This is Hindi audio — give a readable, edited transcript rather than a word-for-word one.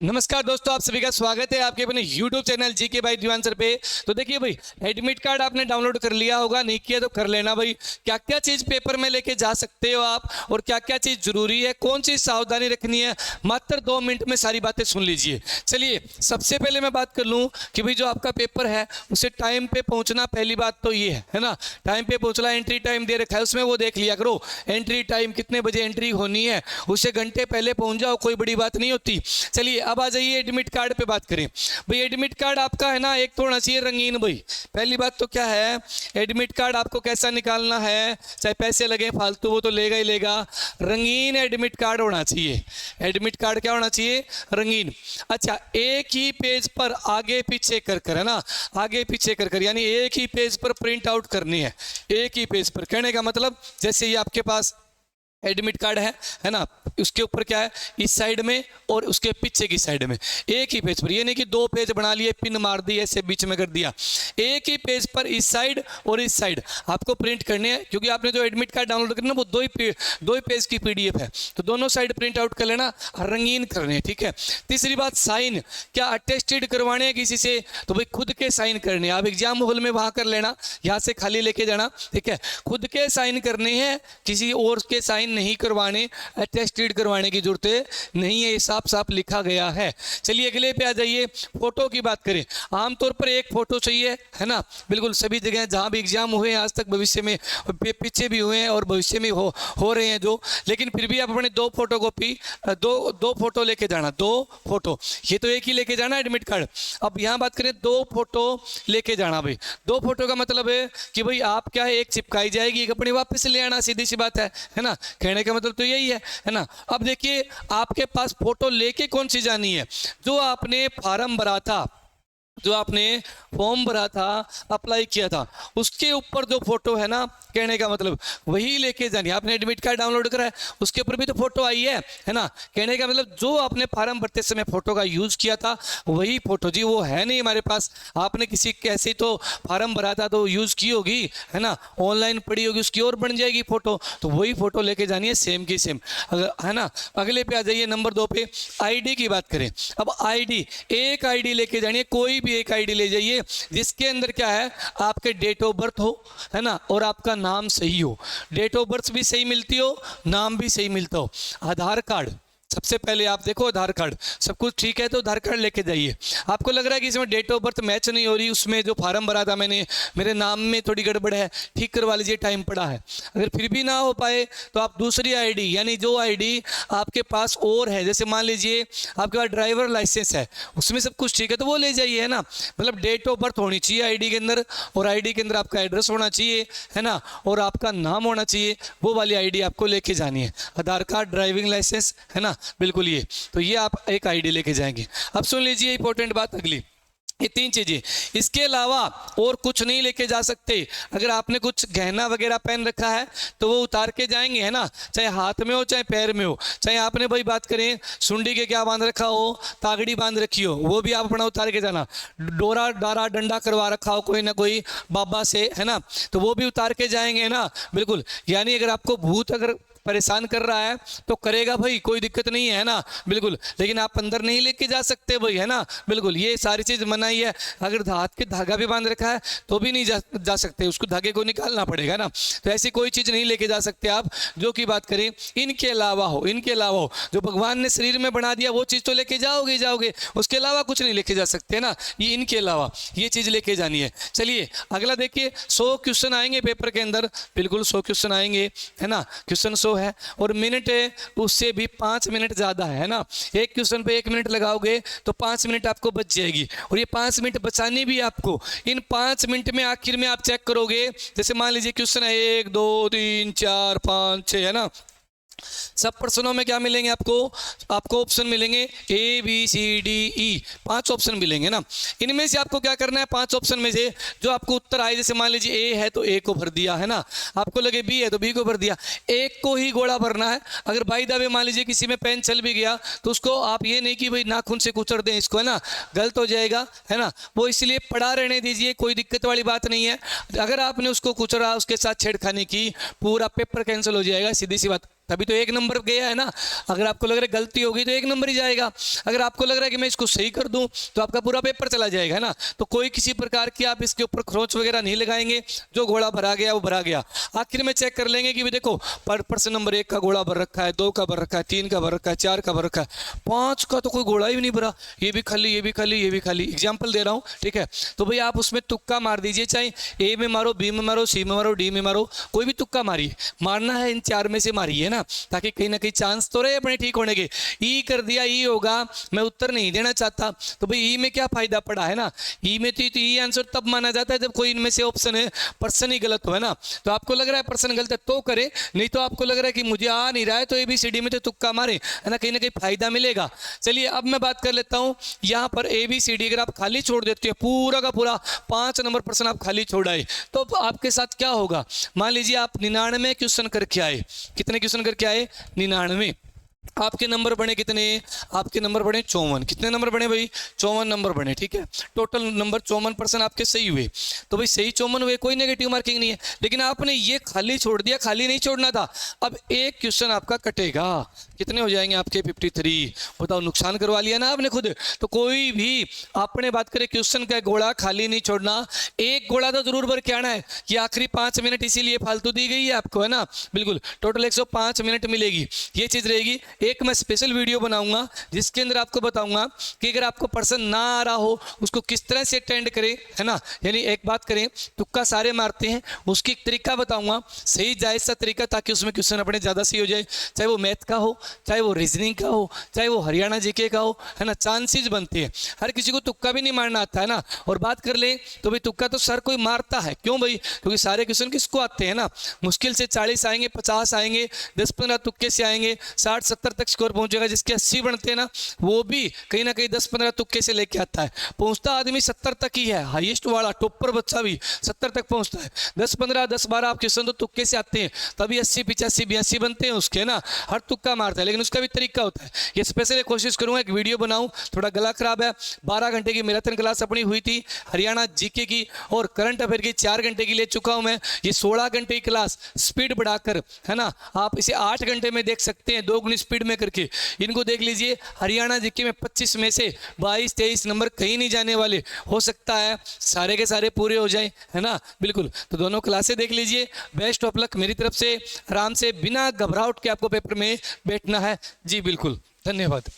नमस्कार दोस्तों, आप सभी का स्वागत है आपके अपने YouTube channel GK by Diwan sir पे। तो देखिए भाई, एडमिट कार्ड आपने डाउनलोड कर लिया होगा, नहीं किया तो कर लेना भाई। क्या क्या चीज़ पेपर में लेके जा सकते हो आप और क्या क्या चीज़ जरूरी है, कौन सी सावधानी रखनी है, मात्र 2 मिनट में सारी बातें सुन लीजिए। चलिए, सबसे पहले मैं बात कर लूँ कि भाई जो आपका पेपर है उसे टाइम पे पहुँचना, पहली बात तो ये है ना। टाइम पे पहुँचना, एंट्री टाइम दे रखा है उसमें वो देख लिया करो। एंट्री टाइम कितने बजे एंट्री होनी है, उससे घंटे पहले पहुँच जाओ, कोई बड़ी बात नहीं होती। चलिए अब आ जाइए एडमिट कार्ड पे बात करें। भाई एडमिट कार्ड आपका है ना, एक तो होना चाहिए रंगीन। भाई पहली बात तो क्या है, एडमिट कार्ड आपको कैसा निकालना है, चाहे पैसे लगे फालतू वो तो लेगा ही लेगा, रंगीन एडमिट कार्ड होना चाहिए। एडमिट कार्ड क्या होना चाहिए, रंगीन। अच्छा, एक ही पेज पर आगे पीछे कर कर, है ना, आगे पीछे कर कर, यानी एक ही पेज पर प्रिंट आउट करनी है। एक ही पेज पर कहने का मतलब, जैसे ये आपके पास एडमिट कार्ड है ना, उसके ऊपर क्या है, इस साइड में और उसके पीछे की साइड में एक ही पेज पर, ये नहीं कि 2 पेज बना लिए, पिन मार दी, ऐसे बीच में कर दिया। एक ही पेज पर इस साइड और इस साइड आपको प्रिंट करने हैं, क्योंकि आपने जो एडमिट कार्ड डाउनलोड करना वो दो ही पेज की PDF है, तो दोनों साइड प्रिंट आउट कर लेना, रंगीन करने हैं, ठीक है। तीसरी बात, साइन क्या अटेस्टेड करवाने हैं किसी से, तो भाई खुद के साइन करने, आप एग्जाम हॉल में वहां कर लेना, यहाँ से खाली लेके जाना, ठीक है। खुद के साइन करने हैं, किसी और के साइन नहीं करवाने, अटेस्टेड करवाने की जरूरत नहीं है, ये साफ साफ लिखा गया है। चलिए अगले पे आ जाइए। फोटो की बात करें, आमतौर पर एक फोटो चाहिए, है ना, बिल्कुल सभी जगह जहां भी एग्जाम हुए हैं आज तक, भविष्य में पीछे भी हुए हैं और भविष्य में हो रहे हैं जो, लेकिन फिर भी आप अपने 2 फोटोकॉपी, दो फोटो लेके जाना, 2 फोटो, ये तो एक ही लेके जाना एडमिट कार्ड। अब यहाँ बात करें 2 फोटो लेके जाना। भाई 2 फोटो का मतलब है कि भाई आप क्या है, एक चिपकाई जाएगी, एक अपनी वापस ले आना, सीधी सी बात है ना, कहने का मतलब तो यही है ना। अब देखिए, आपके पास फोटो लेके कौन सी जानी है, जो आपने फॉर्म भरा था, जो आपने फॉर्म भरा था, अप्लाई किया था, उसके ऊपर जो फोटो है ना, कहने का मतलब वही लेके जानी है। आपने एडमिट कार्ड डाउनलोड करा है, उसके ऊपर भी तो फोटो आई है ना, कहने का मतलब जो आपने फॉर्म भरते समय फोटो का यूज किया था वही फोटो, जी वो है नहीं हमारे पास, आपने किसी कैसे तो फॉर्म भरा था तो यूज की होगी, है ना, ऑनलाइन पड़ी होगी, उसकी और बन जाएगी फोटो, तो वही फोटो लेके जानी है, सेम की सेम, है ना। अगले पे आ जाइए, नंबर 2 पे ID की बात करें। अब ID, एक ID लेके जानी है, कोई भी एक ID ले जाइए जिसके अंदर क्या है, आपके डेट ऑफ बर्थ हो, है ना, और आपका नाम सही हो। डेट ऑफ बर्थ भी सही मिलती हो, नाम भी सही मिलता हो। आधार कार्ड सबसे पहले आप देखो, आधार कार्ड सब कुछ ठीक है तो आधार कार्ड लेके जाइए। आपको लग रहा है कि इसमें डेट ऑफ बर्थ मैच नहीं हो रही, उसमें जो फॉर्म भरा था मैंने, मेरे नाम में थोड़ी गड़बड़ है, ठीक करवा लीजिए, टाइम पड़ा है। अगर फिर भी ना हो पाए तो आप दूसरी ID, यानी जो ID आपके पास और है, जैसे मान लीजिए आपके पास ड्राइवर लाइसेंस है, उसमें सब कुछ ठीक है तो वो ले जाइए, है ना। मतलब डेट ऑफ बर्थ होनी चाहिए ID के अंदर, और ID के अंदर आपका एड्रेस होना चाहिए, है ना, और आपका नाम होना चाहिए, वो वाली ID आपको लेके जानी है। आधार कार्ड, ड्राइविंग लाइसेंस, है ना, बिल्कुल ये तो ये आप एक ID लेके जाएंगे। अब सुन लीजिए इंपॉर्टेंट बात अगली, ये 3 चीजें, इसके अलावा और कुछ नहीं लेके जा सकते। अगर आपने कुछ गहना वगैरह पहन रखा है तो वो उतार के जाएंगे, है ना, चाहे हाथ में हो चाहे पैर में हो, चाहे आपने भाई बात करें सुंडी के क्या बांध रखा हो, तागड़ी बांध रखी हो, वो भी आप अपना उतार के जाना। डोरा डारा डंडा करवा रखा हो कोई ना कोई बाबा से, है ना, तो वो भी उतार के जाएंगे, है ना, बिल्कुल। यानी अगर आपको भूत अगर परेशान कर रहा है तो करेगा भाई, कोई दिक्कत नहीं है ना, बिल्कुल, लेकिन आप अंदर नहीं लेके जा सकते भाई, है ना, बिल्कुल, ये सारी चीज़ मनाही है। अगर हाथ के धागा भी बांध रखा है तो भी नहीं जा सकते, उसको धागे को निकालना पड़ेगा ना, तो ऐसी कोई चीज़ नहीं लेके जा सकते आप। जो की बात करें इनके अलावा हो, जो भगवान ने शरीर में बना दिया वो चीज़ तो लेके जाओगे, उसके अलावा कुछ नहीं लेके जा सकते ना, ये इनके अलावा ये चीज़ लेके जानी है। चलिए अगला देखिए, 100 क्वेश्चन आएंगे पेपर के अंदर, बिल्कुल 100 क्वेश्चन आएंगे, है ना, क्वेश्चन 100 है, और मिनट है उससे भी 5 मिनट ज़्यादा है ना। एक क्वेश्चन पे 1 मिनट लगाओगे तो 5 मिनट आपको बच जाएगी, और ये 5 मिनट बचानी भी आपको। इन 5 मिनट में आखिर में आप चेक करोगे, जैसे मान लीजिए क्वेश्चन है 1 2 3 4 5 6, है ना, सब प्रश्नों में क्या मिलेंगे आपको ऑप्शन मिलेंगे ABCDE, 5 ऑप्शन मिलेंगे ना। इनमें से आपको क्या करना है, 5 ऑप्शन में से जो आपको उत्तर आए, जैसे मान लीजिए A है तो A को भर दिया, है ना, आपको लगे B है तो B को भर दिया, एक को ही गोला भरना है। अगर बाई द वे मान लीजिए किसी में पेन चल भी गया तो उसको आप ये नहीं कि भाई नाखून से कुचड़ दें इसको, है ना, गलत हो जाएगा, है ना, वो इसलिए पड़ा रहने दीजिए, कोई दिक्कत वाली बात नहीं है। अगर आपने उसको कुचड़ा, उसके साथ छेड़खानी की, पूरा पेपर कैंसिल हो जाएगा, सीधी सी बात, तभी तो 1 नंबर गया है ना। अगर आपको लग रहा है गलती होगी तो 1 नंबर ही जाएगा, अगर आपको लग रहा है कि मैं इसको सही कर दूं तो आपका पूरा पेपर चला जाएगा, है ना। तो कोई किसी प्रकार की आप इसके ऊपर खरोच वगैरह नहीं लगाएंगे, जो घोड़ा भरा गया वो भरा गया। आखिर में चेक कर लेंगे कि भी देखो प्रश्न नंबर 1 का घोड़ा भर रखा है, 2 का भर रखा है, 3 का भर रखा है, 4 का भर रखा है, 5 का तो कोई घोड़ा ही नहीं भरा, ये भी खाली, ये भी खाली, ये भी खाली। एग्जाम्पल दे रहा हूँ, ठीक है। तो भाई आप उसमें तुक्का मार दीजिए, चाहे ए में मारो, बी में मारो, सी में मारो, डी में मारो, कोई भी तुक्का मारिए, मारना है इन 4 में से मारिए ना, ताकि कहीं ना कहीं चांस तो रहे अपने ठीक होने के। ई कर दिया, ई होगा, मैं उत्तर नहीं देना चाहता, तो भाई ई में क्या फायदा पड़ा, है ना। ई में तो ई आंसर तब माना जाता है जब कोई इनमें से ऑप्शन है पर्सन ही गलत हो, है ना। तो आपको लग रहा है पर्सन गलत है तो करे, नहीं तो आपको लग रहा है कि मुझे आ नहीं रहा है तो ABCD में तो तुक्का मारे, है ना, कहीं फायदा मिलेगा। चलिए अब मैं बात कर लेता हूं, यहां पर ABCD अगर आप खाली छोड़ देते हो, पूरा का पूरा 5 नंबर प्रश्न आप खाली छोड़ आए, तो आपके साथ क्या होगा। मान लीजिए आप 99 क्वेश्चन करके आए, कितने क्वेश्चन करके आए, 99, आपके नंबर बने कितने, आपके नंबर बने 54। कितने नंबर बने भाई, 54 नंबर बने, ठीक है। टोटल नंबर 54% आपके सही हुए, तो भाई सही 54 हुए, कोई नेगेटिव मार्किंग नहीं है। लेकिन आपने ये खाली छोड़ दिया, खाली नहीं छोड़ना था। अब एक क्वेश्चन आपका कटेगा, कितने हो जाएंगे आपके 53। बताओ, नुकसान करवा लिया ना आपने खुद। तो कोई भी आपने बात करें क्वेश्चन का घोड़ा खाली नहीं छोड़ना, एक घोड़ा तो जरूर भर के आना है कि आखिरी 5 मिनट इसीलिए फालतू दी गई है आपको, है ना। बिल्कुल टोटल 105 मिनट मिलेगी, ये चीज़ रहेगी। एक मैं स्पेशल वीडियो बनाऊंगा जिसके अंदर आपको बताऊंगा कि अगर आपको पर्सन ना आ रहा हो उसको किस तरह से अटेंड करें, है ना। यानी एक बात करें, तुक्का सारे मारते हैं, उसकी एक तरीका बताऊंगा, सही जायज़ सा तरीका, ताकि उसमें क्वेश्चन अपने ज़्यादा सही हो जाए, चाहे वो मैथ का हो, चाहे वो रीजनिंग का हो, चाहे वो हरियाणा जीके का हो, है ना। चांसेस बनते हैं, हर किसी को तुक्का भी नहीं मारना आता है ना। और बात कर ले तो भाई तुक्का तो सर कोई मारता है, क्यों भाई, क्योंकि सारे क्वेश्चन किसको आते हैं ना, मुश्किल से 40 आएंगे, 50 आएंगे, 10-15 तुक्के से आएंगे, 60-70 तक स्कोर पहुंचेगा। जिसके 80 बनते हैं ना, वो भी कहीं ना कहीं 10-15 तुक्के से लेके आता है। पहुंचता आदमी 70 तक ही है, हाईएस्ट वाला टॉपर बच्चा भी 70 तक पहुंचता है। 10-15, 10-12 आप क्वेश्चन तो तुक्के से आते हैं, तभी 80, 85, 82 बनते हैं उसके ना। हर तुक्का मारता है, लेकिन उसका भी तरीका होता है। ये स्पेशली कोशिश करूंगा एक वीडियो बनाऊं, थोड़ा गला खराब है। 12 घंटे की मैराथन क्लास अपनी हुई थी हरियाणा जीके की, और करंट अफेयर की 4 घंटे की ले चुका हूं मैं। ये 16 घंटे की क्लास स्पीड बढ़ाकर, है ना, आप इसे 8 घंटे में देख सकते हैं, 2 गुनी स्पीड में करके। इनको देख लीजिए, हरियाणा जीके में 25 में से 22-23 नंबर कहीं नहीं जाने वाले, हो सकता है सारे के सारे पूरे हो जाए, है ना। बिल्कुल, तो दोनों क्लासें देख लीजिए। बेस्ट ऑफ लक मेरी तरफ से, आराम से बिना घबराहट के आपको पेपर में बैठना है। जी बिल्कुल, धन्यवाद।